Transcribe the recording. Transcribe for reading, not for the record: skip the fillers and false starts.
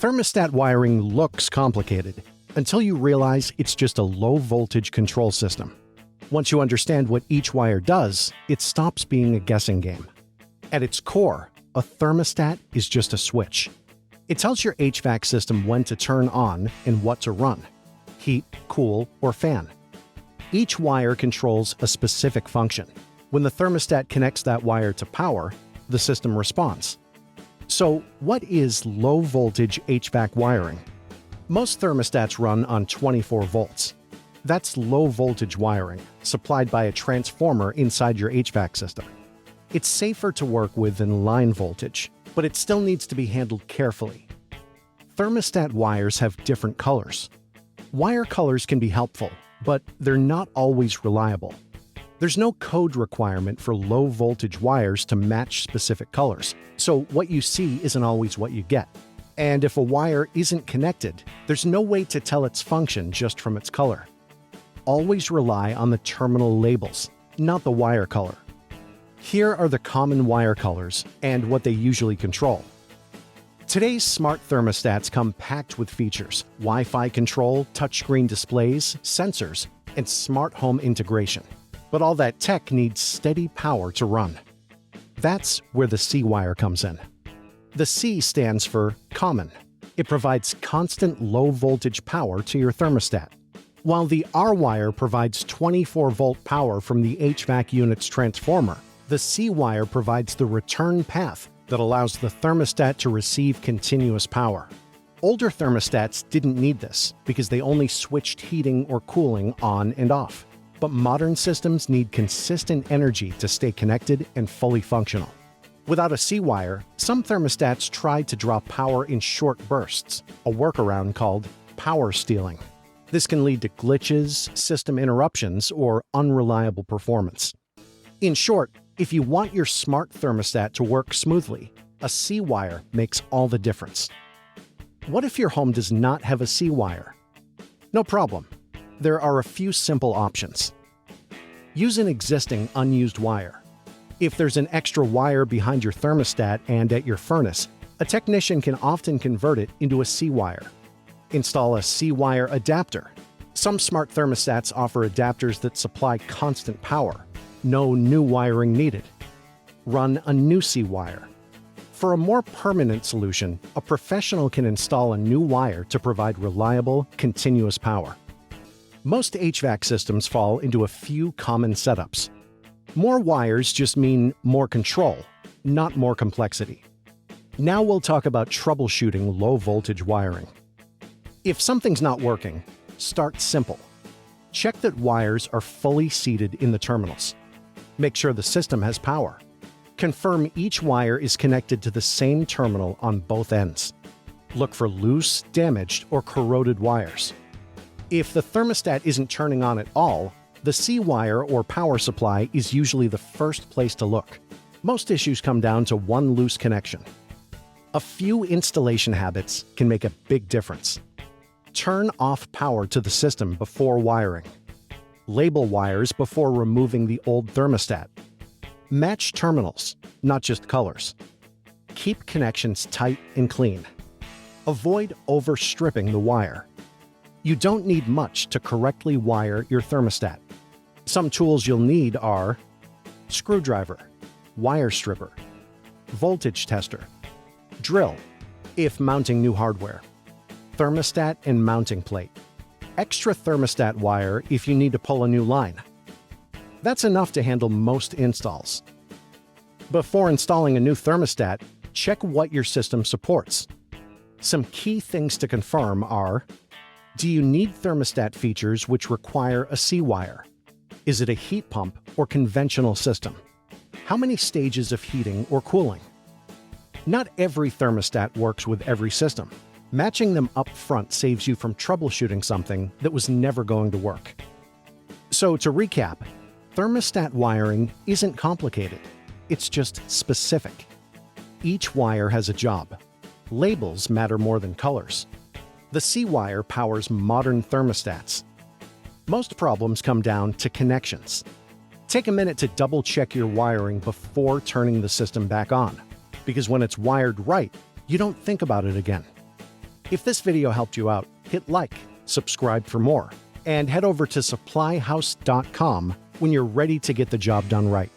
Thermostat wiring looks complicated until you realize it's just a low-voltage control system. Once you understand what each wire does, it stops being a guessing game. At its core, a thermostat is just a switch. It tells your HVAC system when to turn on and what to run: heat, cool, or fan. Each wire controls a specific function. When the thermostat connects that wire to power, the system responds. So, what is low-voltage HVAC wiring? Most thermostats run on 24 volts. That's low-voltage wiring, supplied by a transformer inside your HVAC system. It's safer to work with than line voltage, but it still needs to be handled carefully. Thermostat wires have different colors. Wire colors can be helpful, but they're not always reliable. There's no code requirement for low-voltage wires to match specific colors, so what you see isn't always what you get. And if a wire isn't connected, there's no way to tell its function just from its color. Always rely on the terminal labels, not the wire color. Here are the common wire colors and what they usually control. Today's smart thermostats come packed with features: Wi-Fi control, touchscreen displays, sensors, and smart home integration. But all that tech needs steady power to run. That's where the C wire comes in. The C stands for common. It provides constant low-voltage power to your thermostat. While the R wire provides 24-volt power from the HVAC unit's transformer, the C wire provides the return path that allows the thermostat to receive continuous power. Older thermostats didn't need this because they only switched heating or cooling on and off. But modern systems need consistent energy to stay connected and fully functional. Without a C wire, some thermostats try to draw power in short bursts, a workaround called power stealing. This can lead to glitches, system interruptions, or unreliable performance. In short, if you want your smart thermostat to work smoothly, a C wire makes all the difference. What if your home does not have a C wire? No problem. There are a few simple options. Use an existing unused wire. If there's an extra wire behind your thermostat and at your furnace, a technician can often convert it into a C wire. Install a C wire adapter. Some smart thermostats offer adapters that supply constant power. No new wiring needed. Run a new C wire. For a more permanent solution, a professional can install a new wire to provide reliable, continuous power. Most HVAC systems fall into a few common setups. More wires just mean more control, not more complexity. Now we'll talk about troubleshooting low-voltage wiring. If something's not working, start simple. Check that wires are fully seated in the terminals. Make sure the system has power. Confirm each wire is connected to the same terminal on both ends. Look for loose, damaged, or corroded wires. If the thermostat isn't turning on at all, the C wire or power supply is usually the first place to look. Most issues come down to one loose connection. A few installation habits can make a big difference. Turn off power to the system before wiring. Label wires before removing the old thermostat. Match terminals, not just colors. Keep connections tight and clean. Avoid overstripping the wire. You don't need much to correctly wire your thermostat. Some tools you'll need are screwdriver, wire stripper, voltage tester, drill, if mounting new hardware, thermostat and mounting plate, extra thermostat wire if you need to pull a new line. That's enough to handle most installs. Before installing a new thermostat, check what your system supports. Some key things to confirm are: do you need thermostat features which require a C wire? Is it a heat pump or conventional system? How many stages of heating or cooling? Not every thermostat works with every system. Matching them up front saves you from troubleshooting something that was never going to work. So to recap, thermostat wiring isn't complicated. It's just specific. Each wire has a job. Labels matter more than colors. The C wire powers modern thermostats. Most problems come down to connections. Take a minute to double-check your wiring before turning the system back on, because when it's wired right, you don't think about it again. If this video helped you out, hit like, subscribe for more, and head over to SupplyHouse.com when you're ready to get the job done right.